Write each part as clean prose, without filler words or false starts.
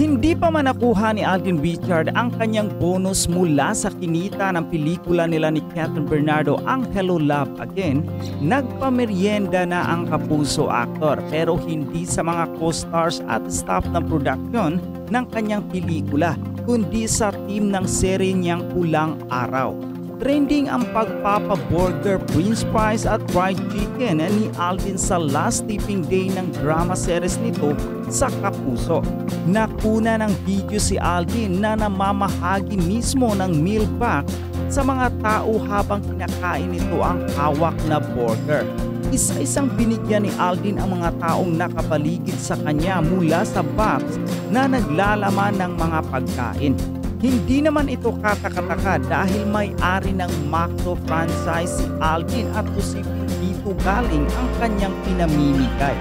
Hindi pa man nakuha ni Alden Richard ang kanyang bonus mula sa kinita ng pelikula nila ni Catherine Bernardo ang Hello Love Again, nagpamerienda na ang kapuso aktor pero hindi sa mga co-stars at staff ng production ng kanyang pelikula kundi sa team ng serye niyang Pulang Araw. Trending ang pagpapaburger, Prince Fries at fried chicken ni Alden sa last taping day ng drama series nito sa Kapuso. Nakuna ng video si Alden na namamahagi mismo ng meal pack sa mga tao habang kinakain nito ang hawak na burger. Isa-isang binigyan ni Alden ang mga taong nakapaligid sa kanya mula sa box na naglalaman ng mga pagkain. Hindi naman ito katakataka dahil may-ari ng McDo franchise si Alden at posibleng dito galing ang kanyang pinamimigay.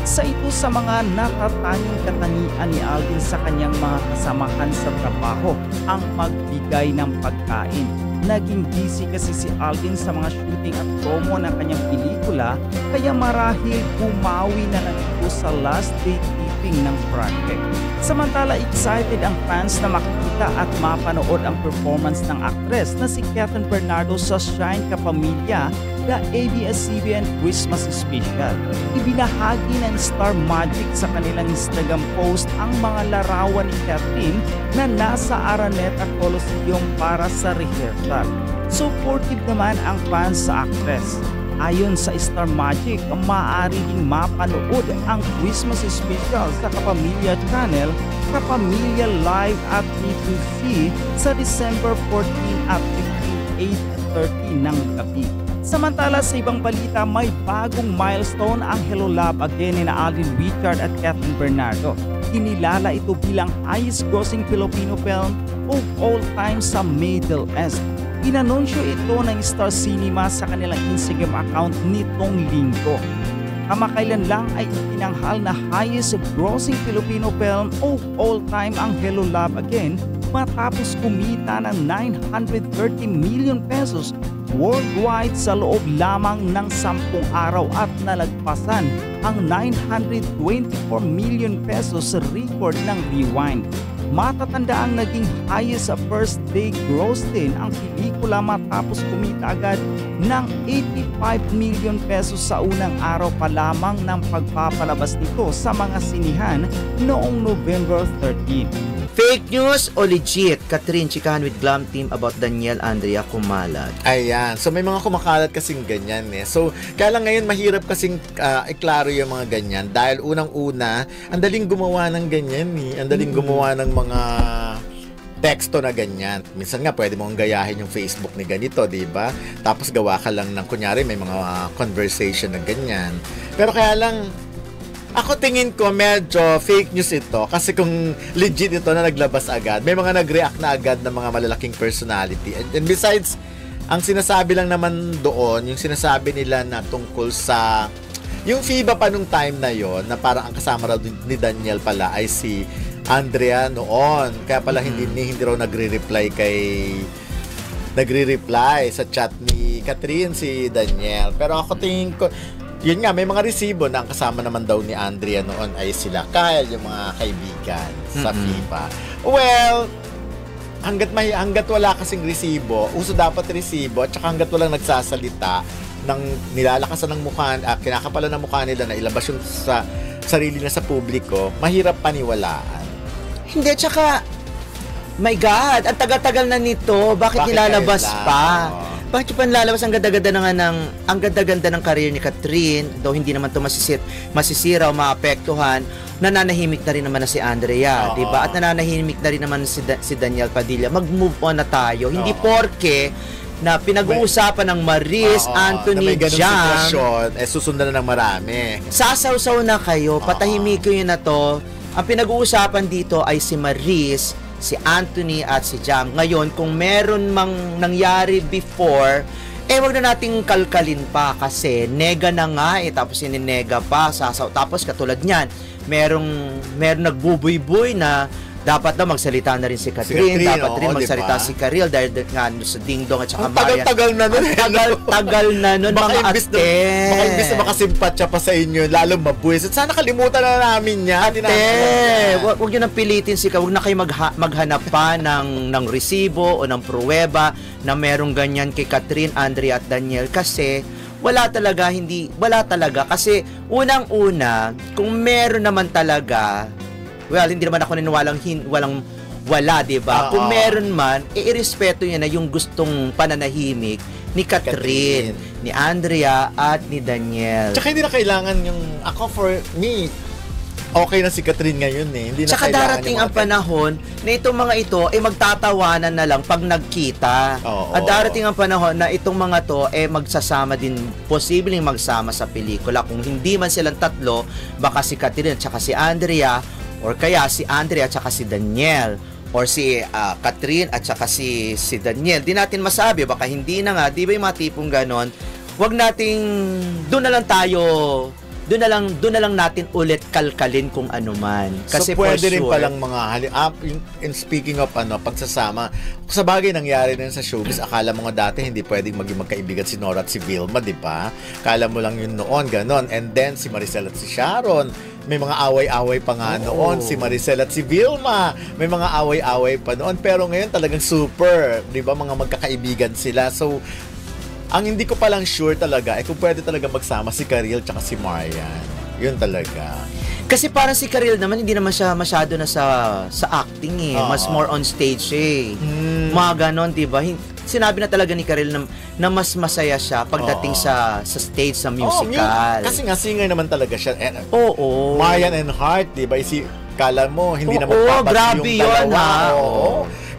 Isa ito sa mga natatanging katangian ni Alden sa kanyang mga kasamahan sa trabaho, ang magbigay ng pagkain. Naging busy kasi si Alden sa mga shooting at promo ng kanyang pelikula kaya marahil bumawi na lang ito sa last day taping ng project. Samantala excited ang fans na makita at mapanood ang performance ng aktres na si Catherine Bernardo sa Shine Kapamilya, the ABS-CBN Christmas Special. Ibinahagi ng Star Magic sa kanilang Instagram post ang mga larawan ni Catherine na nasa Araneta Coliseum para sa rehearsal. Supportive naman ang fans sa actress. Ayon sa Star Magic, maaari ding mapanood ang Christmas Special sa Kapamilya Channel, Kapamilya Live at P2C sa December 14 at 15, 8:30 ng gabi. Samantala sa ibang balita, may bagong milestone ang Hello Love Again ni Alden Richard at Catherine Bernardo. Kinilala ito bilang highest grossing Filipino film of all time sa Middle East. Inanunsyo ito ng Star Cinema sa kanilang Instagram account nitong linggo. Kamakailan lang ay itinanghal na highest grossing Filipino film of all time ang Hello Love Again matapos kumita ng 930 million pesos worldwide sa loob lamang ng 10 araw at nalagpasan ang 924 million pesos record ng Rewind. Matatanda ang naging highest first day gross din ang pelikula matapos kumita agad ng 85 million pesos sa unang araw pa lamang ng pagpapalabas nito sa mga sinihan noong November 13. Fake news o legit? Catherine chikahan with Glam Team about Daniel Andrea kumalat. Ayan. So may mga kumakalat kasing ganyan eh. So kaya lang ngayon mahirap kasing iklaro yung mga ganyan dahil unang-una, ang daling gumawa ng ganyan eh. Ang daling gumawa ng mga teksto na ganyan. Minsan nga pwede mong gayahin yung Facebook ni ganito, di ba? Tapos gawa ka lang ng kunyari may mga conversation na ganyan. Pero kaya lang ako tingin ko medyo fake news ito kasi kung legit ito na naglabas agad, may mga nag-react na agad ng mga malalaking personality. And besides, ang sinasabi lang naman doon, yung sinasabi nila na tungkol sa yung FIBA pa nung time na yon na parang ang kasama raw ni Daniel pala ay si Andrea noon. Kaya pala hindi raw nagre-reply sa chat ni Catherine si Daniel. Pero ako tingin ko yun nga, may mga resibo na ang kasama naman daw ni Andrea noon ay sila Kyle, yung mga kaibigan sa FIBA. Well, hanggat wala kasing resibo, uso dapat resibo, at saka hanggat walang nagsasalita ng nilalakasan ng mukha, kinakapalan ng mukha nila na ilabas yung sa sarili na sa publiko, mahirap paniwalaan. Hindi, tsaka, my God, ang tagal-tagal na nito, bakit nilalabas pa? Bakit yung panlalabas ang ganda-ganda ng career ni Catherine, though hindi naman ito masisira o maapektuhan, nananahimik na rin naman na si Andrea, di ba? At nananahimik na rin naman si Daniel Padilla. Mag-move on na tayo. Hindi porke na pinag-uusapan ng Maris, Anthony, Jam, susundan na ng marami. Sasawsaw na kayo, patahimikin na to. Ang pinag-uusapan dito ay si Maris, si Anthony at si Jam. Ngayon, kung meron mang nangyari before, wag na nating kalkalin pa kasi nega na nga tapos ininega pa, tapos katulad niyan, merong nagbubuy-buy na dapat daw magsalita na rin si Catherine, Catherine, dapat rin oo, magsalita diba? si Karil dahil nga sa Ding Dong at saka Ang Marian. tagal-tagal na nun. Tagal na nun, mga ate. Baka imbis na makasimpat siya pa sa inyo, lalo mabuwis. At sana kalimutan na namin yan. Wag nyo nang pilitin si Wag na kayo maghanap pa ng resibo o ng pruweba na merong ganyan kay Catherine, Andrea at Daniel kasi wala talaga kasi unang-una kung meron naman talaga, well, hindi naman ako niniwalang wala, di ba? Kung meron man, irespeto niya na yung gustong pananahimik ni Catherine, ni Andrea, at ni Daniel. Tsaka hindi na kailangan yung, ako for me, okay na si Catherine ngayon eh. Hindi na tsaka darating ang panahon na itong mga ito ay magtatawanan na lang pag nagkita. At darating ang panahon na itong mga to ay magsasama din, posibleng magsama sa pelikula. Kung hindi man silang tatlo, baka si Catherine at saka si Andrea, or kaya si Andrea at saka si Daniel, or si Catherine at saka si Daniel. Di natin masabi, baka hindi na nga, di ba yung mga tipong ganon? Wag nating, doon na lang natin ulit kalkalin kung ano man. Kasi so pwede for rin sure, palang mga in speaking of pagsasama, sa bagay nangyari na sa showbiz, akala mo nga dati hindi pwedeng maging magkaibigan si Nora at si Vilma, di ba? Kala mo lang yun noon, ganon. And then si Maricel at si Sharon, may mga away-away pa nga noon, si Maricel at si Vilma, may mga away-away pa noon, pero ngayon talagang super, di ba? Mga magkakaibigan sila. So ang hindi ko palang sure talaga kung pwede talaga magsama si Karil tsaka si Marian. Yun talaga. kasi parang si Karil naman hindi naman siya masyado na sa acting eh. Mas more on stage eh. Mga ganon, di ba? Sinabi na talaga ni Karil na mas masaya siya pagdating sa stage, sa musical. Kasi nga singer naman talaga siya. Oo. Marian and Heart, di ba? Kala mo, hindi naman papat grabe yung dalawa.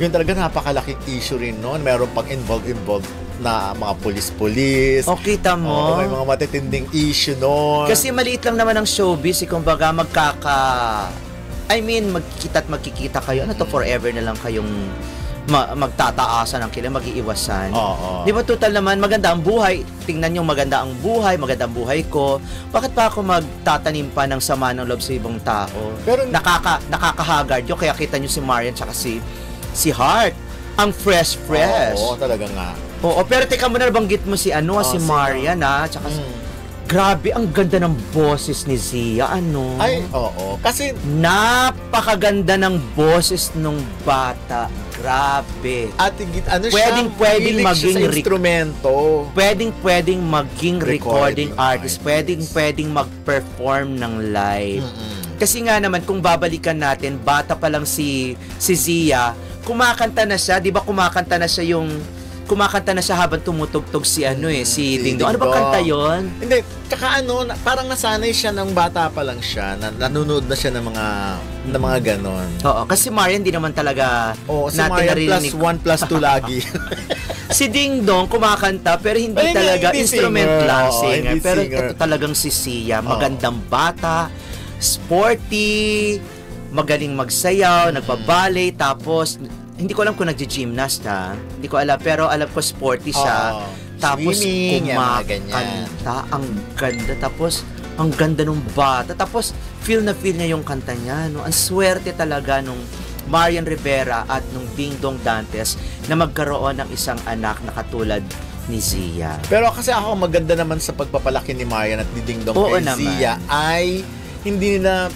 yun, Yun talaga napakalaking issue rin noon. Meron pang involved na mga pulis-pulis. Kita mo. May mga matitinding issue noon. Kasi maliit lang naman ang showbiz, kumbaga magkikita at magkikita kayo. Ano to, forever na lang kayong magtataasan ng kilay, mag-iiwasan. Di ba total naman, maganda ang buhay. Tingnan nyo, maganda ang buhay ko. Bakit pa ako magtatanim pa ng sama ng loob sa ibang tao? Pero nakakahagard yun. Kaya kita nyo si Marian tsaka si Heart. Ang fresh. Oo, talaga nga. Oo, pero teka mo na, nabanggit mo si Marian tsaka grabe, ang ganda ng boses ni Zia, Ay, oo. Kasi napakaganda ng boses nung bata. Grabe. At pwedeng maging instrumento. Pwedeng maging recording artist. Pwedeng mag-perform ng live. Kasi nga naman, kung babalikan natin, bata pa lang si Zia, kumakanta na siya, 'di ba? Kumakanta na siya habang tumutugtog si Ding Dong. Ano ba kanta 'yon? Hindi, tsaka parang nasanay siya ng bata pa lang siya, nanonood na siya ng mga ganon. Oo, kasi Marian hindi naman talaga si Marian +1 +2 lagi. Si Ding Dong kumakanta pero hindi talaga instrument lang, singer. Pero ito talagang si Sia, magandang bata, sporty, magaling magsayaw, nagbaballet, tapos hindi ko alam kung nagji-gymnast hindi ko alam, pero alam ko sporty siya. Tapos kumakanta, ang ganda, tapos ang ganda nung bata, tapos feel niya yung kanta niya, Ang swerte talaga nung Marian Rivera at nung Ding Dong Dantes na magkaroon ng isang anak na katulad ni Zia. Pero kasi ako, maganda naman sa pagpapalaki ni Marian at ni Ding Dong kay Zia ay hindi na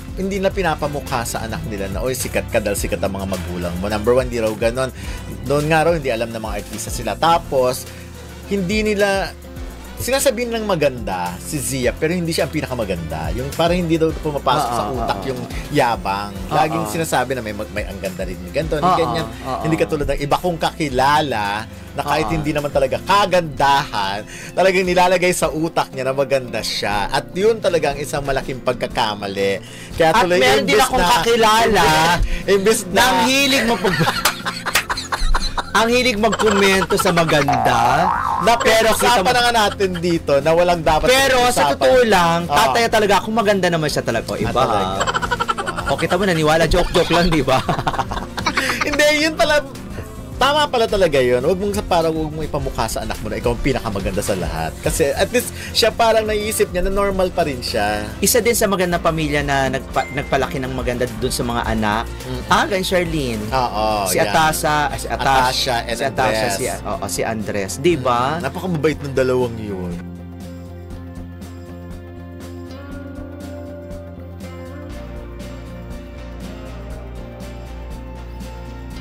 pinapamukha sa anak nila na sikat ka dahil sikat ang mga magulang mo. Number 1, di raw ganon. Doon nga raw, hindi alam na mga artista sila. Tapos, hindi nila sinasabihin lang maganda si Zia, pero hindi siya ang pinakamaganda. Yung parang hindi daw pumapasok sa utak yung yabang. Laging sinasabi na may ang ganda rin yung ganito, ganyan. Hindi katulad ng iba kong kakilala na kahit hindi naman talaga kagandahan, talagang nilalagay sa utak niya na maganda siya. At yun talaga ang isang malaking pagkakamali. Kaya tuloy, at meron din akong kakilala imbes na ang hilig mo ang hilig magkomento sa maganda. Pero usapan na nga natin dito na walang dapat. Pero sa totoo lang, tataya talaga kung maganda naman siya talaga. Iba. O kita mo, naniwala, joke lang, di ba? Hindi, yun pala. tama pala talaga yun. Huwag mong ipamukha sa anak mo na ikaw ang pinakamaganda sa lahat. Kasi at least siya parang naiisip niya na normal pa rin siya. Isa din sa magandang pamilya na nagpalaki ng maganda dun sa mga anak. Gan Charlene. Oo. Si yan. Atasha, Atasha and si Atasha, Andres. si Andres. Di ba? Napakababait ng dalawang yun.